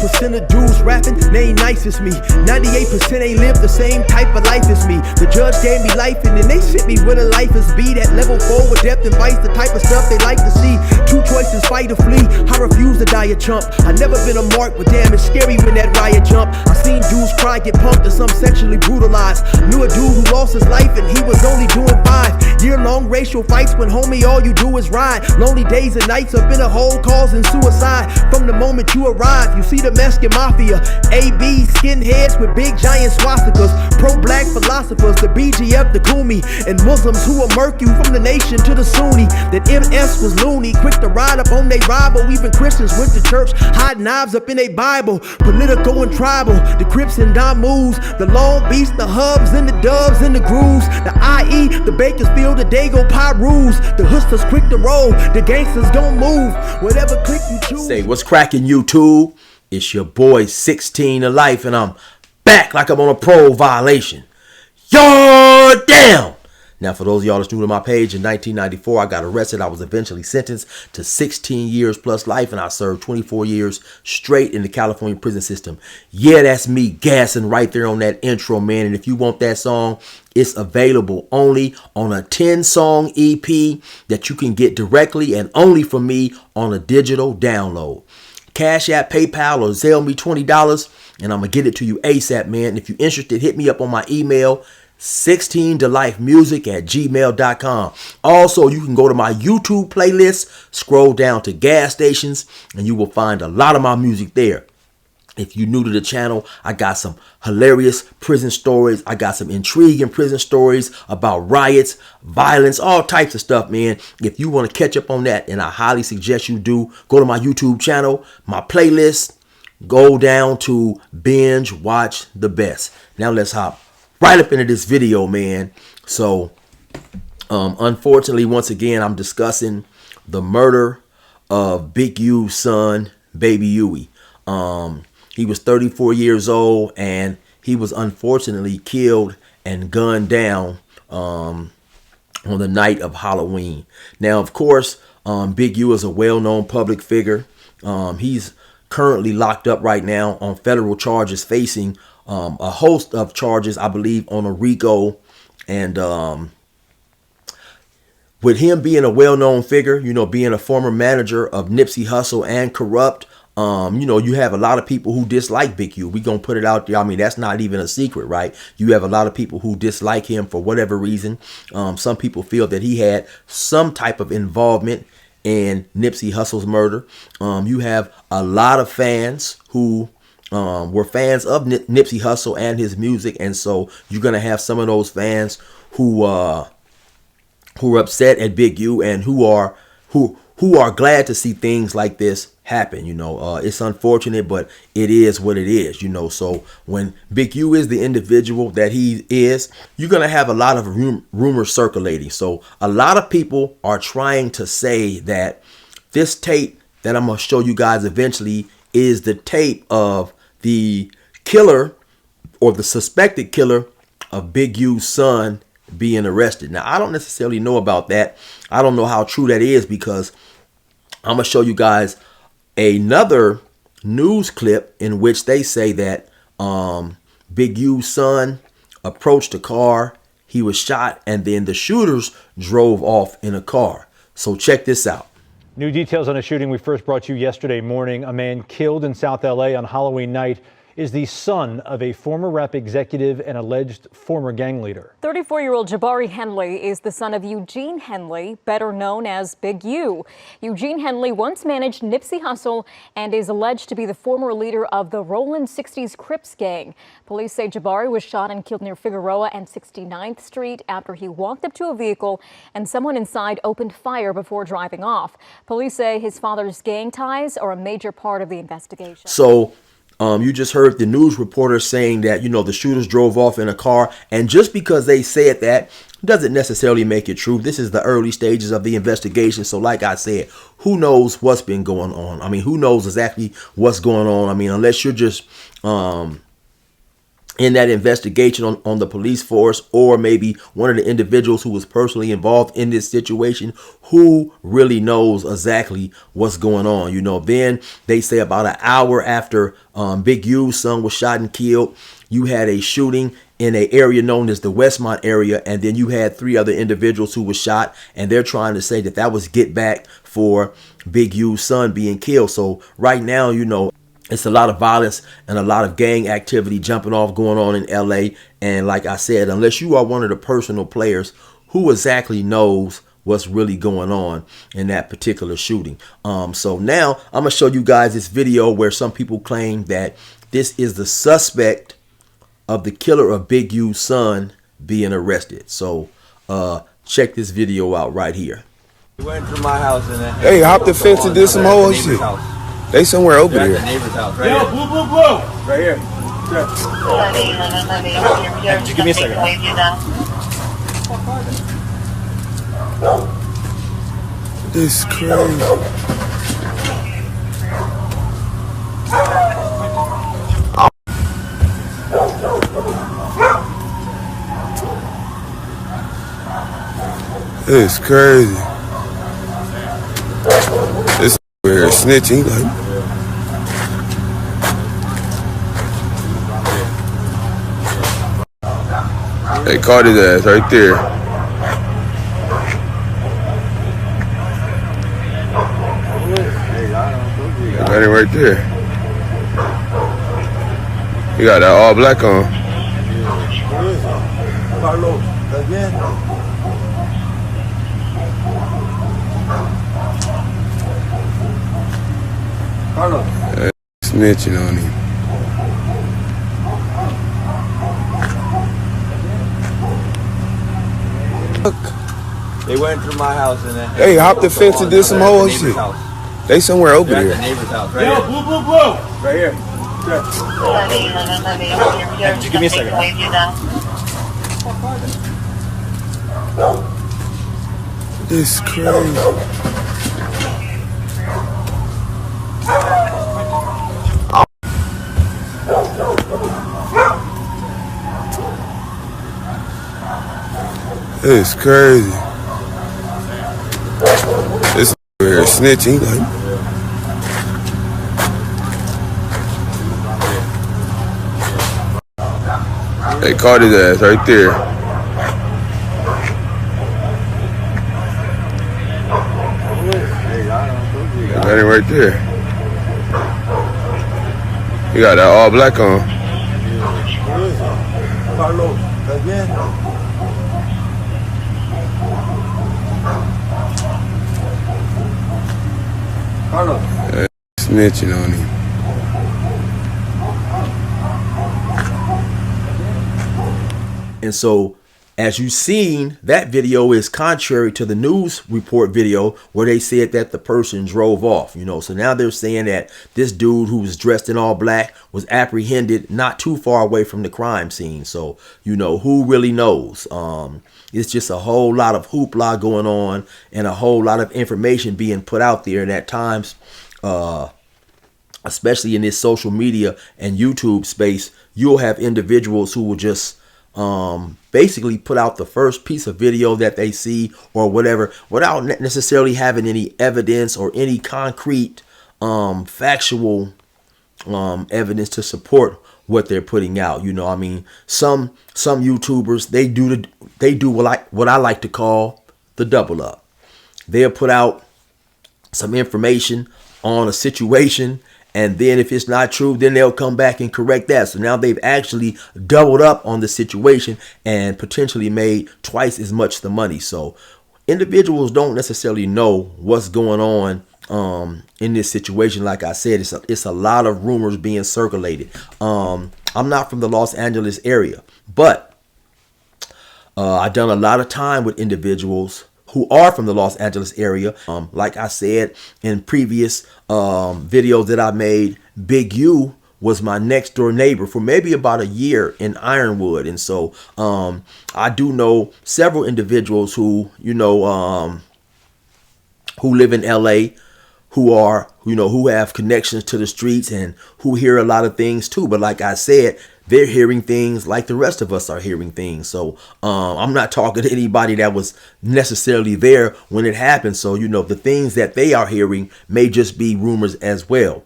1% of dudes rapping, they ain't nice as me. 98% ain't live the same type of life as me. The judge gave me life and then they sent me where the life is be. That level 4 with depth and vice, the type of stuff they like to see. Two choices, fight or flee. I refuse to die a chump. I never been a mark, but damn, it's scary when that riot jump. I seen dudes cry, get pumped, and some sexually brutalized. Knew a dude who lost his life and he was only doing 5 year-long racial fights when homie all you do is ride. Lonely days and nights up in a hole causing suicide. From the moment you arrive, you see the Mexican mafia, AB skinheads with big giant swastikas, pro-black philosophers, the BGF, the Kumi, and Muslims who will murk you from the nation to the Sunni. That MS was loony, quick to ride up on they rival. Even Christians went to church, hide knives up in a Bible. Political and tribal, the Crips and Damus, the Long Beach, the Hubs and the Dubs and the Grooves, the IE, the Bakersfield, the Dago Pyrus, the Hustlers quick to roll, the gangsters gon' move, whatever click you choose. Say, what's cracking, YouTube? It's your boy 16 to life, and I'm back like I'm on a parole violation. You're down! Now, for those of y'all that's new to my page, in 1994, I got arrested. I was eventually sentenced to 16 years plus life, and I served 24 years straight in the California prison system. Yeah, that's me gassing right there on that intro, man. And if you want that song, it's available only on a 10-song EP that you can get directly and only from me on a digital download. Cash App, PayPal, or Zelle me $20, and I'm going to get it to you ASAP, man. And if you're interested, hit me up on my email, 16tolifemusic@gmail.com. Also, you can go to my YouTube playlist, scroll down to gas stations, and you will find a lot of my music there. If you're new to the channel, I got some hilarious prison stories. I got some intriguing prison stories about riots, violence, all types of stuff, man. If you want to catch up on that, and I highly suggest you do, go to my YouTube channel, my playlist, go down to binge watch the best. Now let's hop right up into this video, man. So, unfortunately, once again, I'm discussing the murder of Big U's son, Baby Huey. He was 34 years old, and he was unfortunately killed and gunned down on the night of Halloween. Now, of course, Big U is a well-known public figure. He's currently locked up right now on federal charges, facing a host of charges, I believe, on a RICO. And with him being a well-known figure, you know, being a former manager of Nipsey Hussle and Corrupt, you know, you have a lot of people who dislike Big U. We gonna put it out there. I mean, that's not even a secret, right? You have a lot of people who dislike him for whatever reason. Some people feel that he had some type of involvement in Nipsey Hussle's murder. You have a lot of fans who were fans of Nipsey Hussle and his music, and so you're gonna have some of those fans who are upset at Big U and who are glad to see things like this happen. You know, it's unfortunate, but it is what it is, you know. So when Big U is the individual that he is, you're going to have a lot of rumors circulating. So a lot of people are trying to say that this tape that I'm going to show you guys eventually is the tape of the killer or the suspected killer of Big U's son being arrested. Now, I don't necessarily know about that. I don't know how true that is, because I'm going to show you guys another news clip in which they say that Big U's son approached a car, he was shot, and then the shooters drove off in a car. So check this out. New details on a shooting we first brought you yesterday morning. A man killed in South LA on Halloween night is the son of a former rap executive and alleged former gang leader. 34-year-old Jabari Henley is the son of Eugene Henley, better known as Big U. Eugene Henley once managed Nipsey Hussle and is alleged to be the former leader of the Rollin' 60s Crips gang. Police say Jabari was shot and killed near Figueroa and 69th Street after he walked up to a vehicle and someone inside opened fire before driving off. Police say his father's gang ties are a major part of the investigation. So you just heard the news reporter saying that, you know, the shooters drove off in a car, and just because they said that doesn't necessarily make it true. This is the early stages of the investigation. So like I said, who knows what's been going on? I mean, who knows exactly what's going on? I mean, unless you're just in that investigation on the police force, or maybe one of the individuals who was personally involved in this situation, who really knows exactly what's going on. Then they say about an hour after Big U's son was shot and killed, you had a shooting in an area known as the Westmont area, and then you had 3 other individuals who were shot, and they're trying to say that was get back for Big U's son being killed. So right now, it's a lot of violence and a lot of gang activity jumping off going on in LA. And like I said, unless you are one of the personal players, who exactly knows what's really going on in that particular shooting? So now I'm gonna show you guys this video where some people claim that this is the suspect of the killer of Big U's son being arrested. So check this video out right here. He went through my house and then Hey, hopped the fence and did some whole shit. They somewhere over at there. the neighbor's house, right Yo, here. blue, blue, blue. Right here. Just give me a second. This is crazy. It's crazy. This weird snitching. Like, they caught his ass right there. They got him right there. He got that all black on. Carlos, again. Carlos. Snitching on him. They went through my house and then Hey, hopped the fence and did some whole shit. They somewhere over at the there. neighbor's house, right Yo, here. blue, blue, blue. Right here. Just give me a second. This is crazy. It's crazy. This weird snitching. Like, they caught his ass right there. They got him right there. He got that all black on. Carlos, again. Carlos. Snitching on him. And so, as you've seen, that video is contrary to the news report video where they said that the person drove off. So now they're saying that this dude who was dressed in all black was apprehended not too far away from the crime scene. So, who really knows? It's just a whole lot of hoopla going on and a whole lot of information being put out there. And at times, especially in this social media and YouTube space, you'll have individuals who will just basically put out the first piece of video that they see or whatever without necessarily having any evidence or any concrete factual evidence to support what they're putting out. Some YouTubers, they do what I like to call the double up. They'll put out some information on a situation, and then if it's not true, then they'll come back and correct that. So now they've actually doubled up on the situation and potentially made twice as much the money. So individuals don't necessarily know what's going on in this situation. Like I said, it's a lot of rumors being circulated. I'm not from the Los Angeles area, but I've done a lot of time with individuals who are from the Los Angeles area. Like I said in previous videos that I made, Big U was my next door neighbor for maybe about a year in Ironwood. And so I do know several individuals who, who live in LA, who have connections to the streets and who hear a lot of things too. But like I said, they're hearing things like the rest of us are hearing things. So I'm not talking to anybody that was necessarily there when it happened. So, the things that they are hearing may just be rumors as well.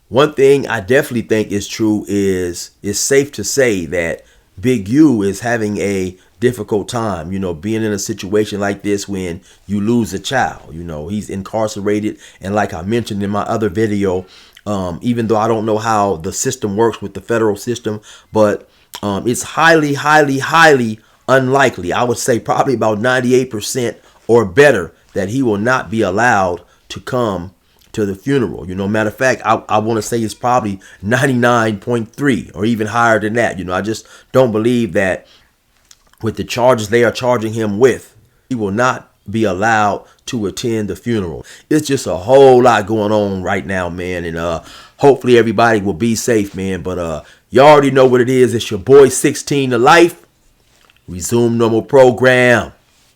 One thing I definitely think is true is it's safe to say that Big U is having a difficult time, being in a situation like this when you lose a child. He's incarcerated. And like I mentioned in my other video, even though I don't know how the system works with the federal system, but it's highly, highly, highly unlikely. I would say probably about 98% or better that he will not be allowed to come to the funeral. Matter of fact, I want to say it's probably 99.3 or even higher than that. I just don't believe that with the charges they are charging him with, he will not be allowed to attend the funeral. It's just a whole lot going on right now, man. And hopefully everybody will be safe, man. But you already know what it is. It's your boy 16 to Life. Resume normal program.